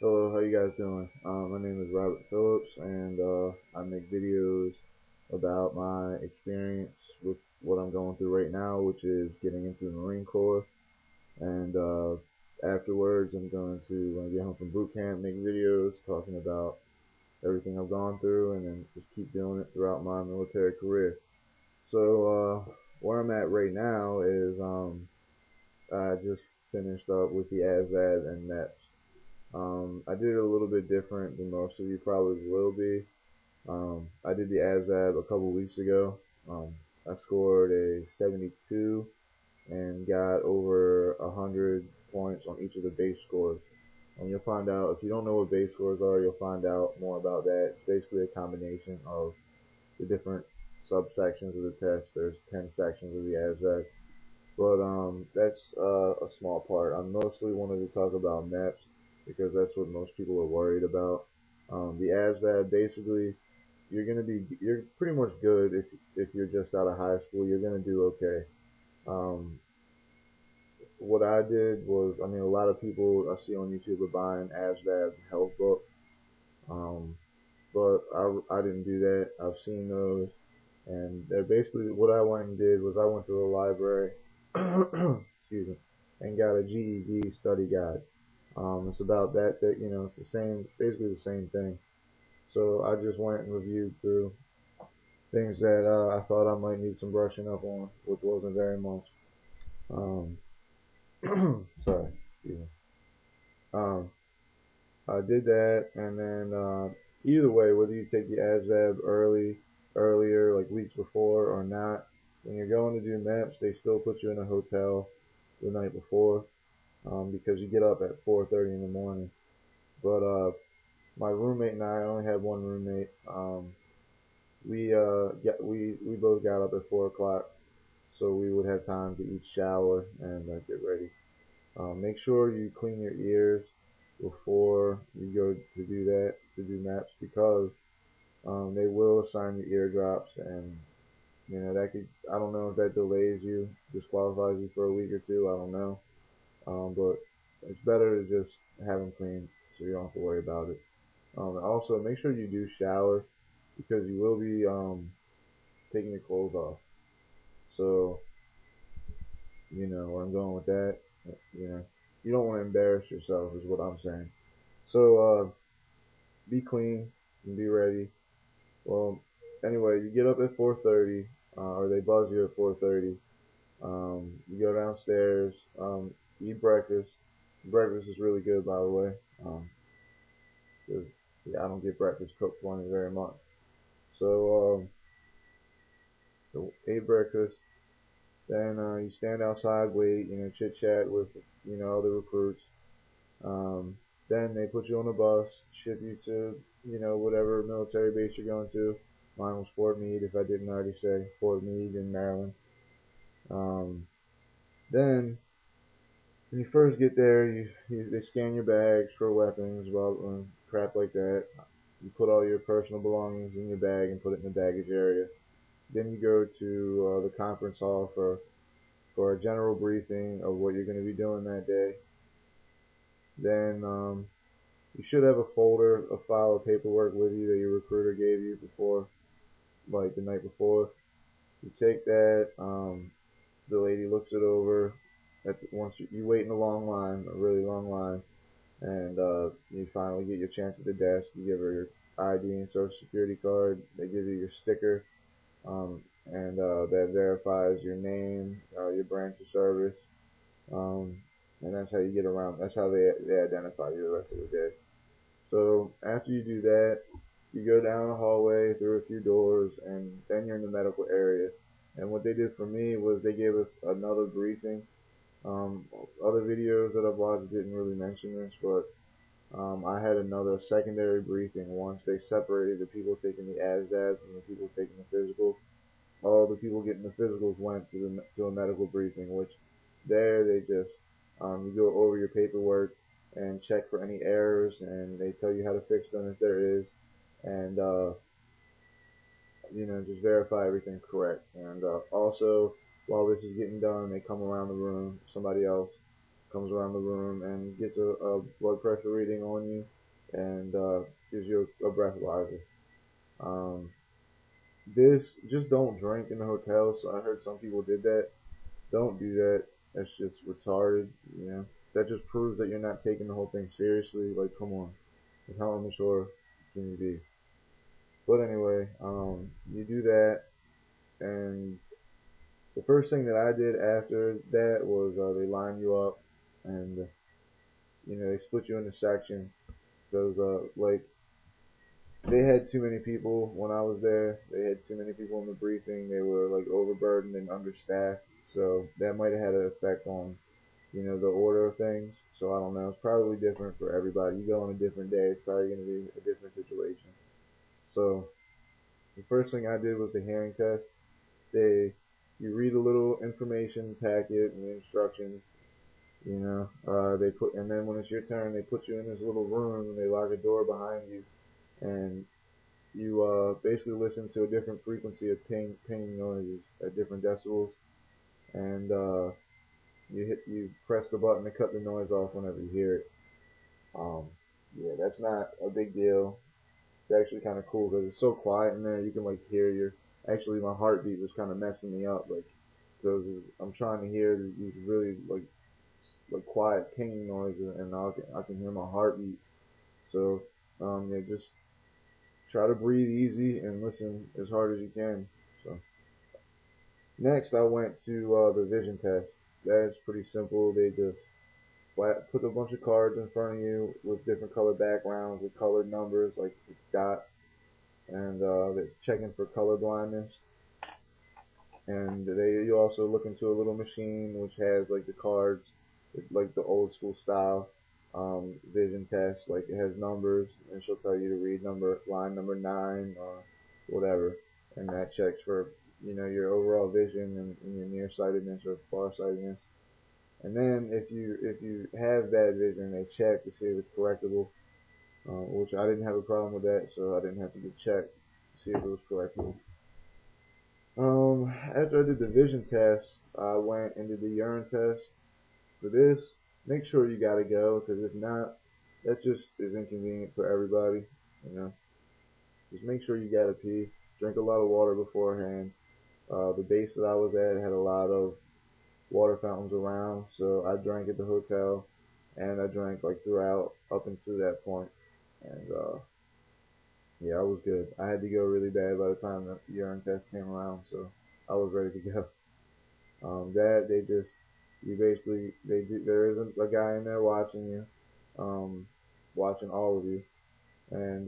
Hello, how you guys doing? My name is Robert Phillips, and I make videos about my experience with what I'm going through right now, which is getting into the Marine Corps. And afterwards, I'm going to, when I get home from boot camp, make videos talking about everything I've gone through, and then just keep doing it throughout my military career. So where I'm at right now is I just finished up with the ASVAB and MEPS. I did it a little bit different than most of you probably will be. I did the ASVAB a couple weeks ago. I scored a 72 and got over 100 points on each of the base scores. You'll find out, if you don't know what base scores are, you'll find out more about that. It's basically a combination of the different subsections of the test. There's 10 sections of the ASVAB. But that's a small part. I mostly wanted to talk about MEPS because that's what most people are worried about. The ASVAB, basically, you're pretty much good if you're just out of high school. You're gonna do okay. Um, what I did was, I mean, a lot of people I see on YouTube are buying ASVAB health books, um, but I didn't do that. I've seen those, and they're basically what I went and did was I went to the library, excuse me, and got a GED study guide. It's about that you know, it's the same, basically the same thing. So I just went and reviewed through things that I thought I might need some brushing up on, which wasn't very much. Um, sorry, excuse me. Um, I did that, and then either way, whether you take the ASVAB earlier, like weeks before, or not, when you're going to do MEPS, they still put you in a hotel the night before, because you get up at 4:30 in the morning. But my roommate and I only had one roommate. We both got up at 4 o'clock, so we would have time to each shower and get ready. Make sure you clean your ears before you go to do that, to do MEPS, because they will assign you eardrops, and you know that could, I don't know if that delays you, disqualifies you for a week or two, I don't know. But it's better to just have them clean so you don't have to worry about it. Also, make sure you do shower because you will be taking your clothes off. So, you know where I'm going with that. You know, you don't want to embarrass yourself, is what I'm saying. So, be clean and be ready. Well, anyway, you get up at 4:30, or they buzz you at 4:30. You go downstairs, eat breakfast. Breakfast is really good, by the way, because yeah, I don't get breakfast cooked for me very much. So ate breakfast. Then you stand outside, wait, you know, chit chat with, you know, other recruits. Um, then they put you on a bus, ship you to, you know, whatever military base you're going to. Mine was Fort Meade, if I didn't already say, Fort Meade in Maryland. Um, then when you first get there, they scan your bags for weapons, well, crap like that. You put all your personal belongings in your bag and put it in the baggage area. Then you go to the conference hall for a general briefing of what you're going to be doing that day. Then you should have a folder, a file of paperwork with you that your recruiter gave you before, like the night before. You take that. The lady looks it over. Once you wait in a long line, a really long line, and you finally get your chance at the desk. You give her your ID and social security card. They give you your sticker, and that verifies your name, your branch of service, um, and that's how you get around. That's how they identify you the rest of the day. So after you do that, you go down a hallway through a few doors, and then you're in the medical area. And what they did for me was they gave us another briefing. Um, Other videos that I've watched didn't really mention this, but I had another secondary briefing once they separated the people taking the ASVAB from the people taking the physicals. All the people getting the physicals went to a medical briefing, which there they just you go over your paperwork and check for any errors, and they tell you how to fix them if there is, and you know, just verify everything correct. And also, while this is getting done, they come around the room, somebody else, comes around the room and gets a blood pressure reading on you, and gives you a breathalyzer. Um, this just don't drink in the hotel. So I heard some people did that. Don't do that. That's just retarded. You know, that just proves that you're not taking the whole thing seriously. Like, come on, how immature can you be? But anyway, you do that, and the first thing that I did after that was they line you up, and they split you into sections. Because like they had too many people when I was there. They had too many people in the briefing. They were like overburdened and understaffed. So that might have had an effect on the order of things. So I don't know. It's probably different for everybody. You go on a different day, it's probably going to be a different situation. So the first thing I did was the hearing test. You read a little information packet and the instructions. And then when it's your turn, they put you in this little room and they lock a door behind you, and you basically listen to a different frequency of pinging noises at different decibels, and you press the button to cut the noise off whenever you hear it. Um, yeah, that's not a big deal. It's actually kind of cool because it's so quiet in there. You can like hear your. Actually, my heartbeat was kind of messing me up, like because I'm trying to hear these really like quiet pinging noises, and I can hear my heartbeat. So yeah, just try to breathe easy and listen as hard as you can. So next, I went to the vision test. That's pretty simple. They just put a bunch of cards in front of you with different color backgrounds with colored numbers, like it's dots, and they're checking for color blindness. And you also look into a little machine which has like the cards, like the old school style vision test. Like it has numbers, and she'll tell you to read line number 9 or whatever, and that checks for your overall vision and your nearsightedness or farsightedness. And then if you have bad vision, they check to see if it's correctable, which I didn't have a problem with that, so I didn't have to get checked to see if it was correctable. After I did the vision test, I went and did the urine test. For this, make sure you gotta go, because if not, that just is inconvenient for everybody. You know, just make sure you gotta pee. Drink a lot of water beforehand. The base that I was at had a lot of water fountains around, so I drank at the hotel, and I drank like throughout up until that point. And yeah, I was good. I had to go really bad by the time the urine test came around, so I was ready to go. That they just you basically there isn't a guy in there watching you, watching all of you, and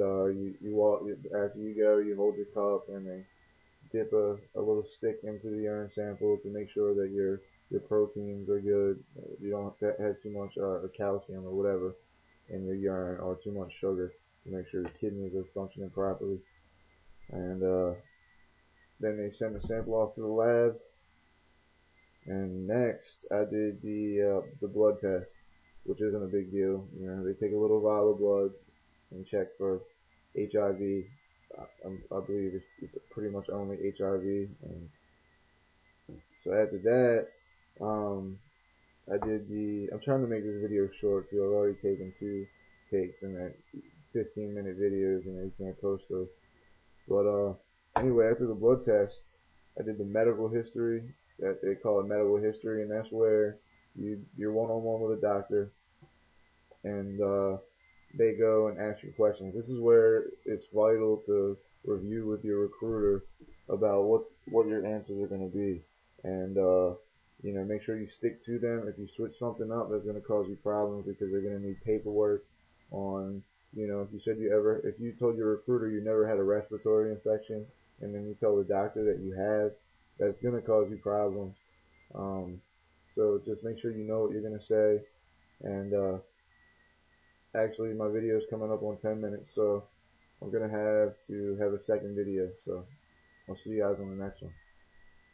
you walk after you go, you hold your cup and they dip a little stick into the urine sample to make sure that your proteins are good. You don't have too much calcium or whatever in your urine or too much sugar to make sure your kidneys are functioning properly. And then they send the sample off to the lab. And next, I did the blood test, which isn't a big deal. They take a little vial of blood and check for HIV. I believe it's pretty much only HIV. And so after that, um, I'm trying to make this video short because I've already taken 2 takes in that 15-minute videos, and you can't post those. But anyway, after the blood test, I did the medical history. That they call it medical history, and that's where you're one-on-one with a doctor, and they go and ask you questions. This is where it's vital to review with your recruiter about what your answers are going to be, and make sure you stick to them. If you switch something up, that's going to cause you problems because they're going to need paperwork on. If you told your recruiter you never had a respiratory infection, and then you tell the doctor that you have, that's going to cause you problems. Um, so just make sure you know what you're going to say, and actually, my video is coming up on 10 minutes, so I'm going to have a second video. So I'll see you guys on the next one.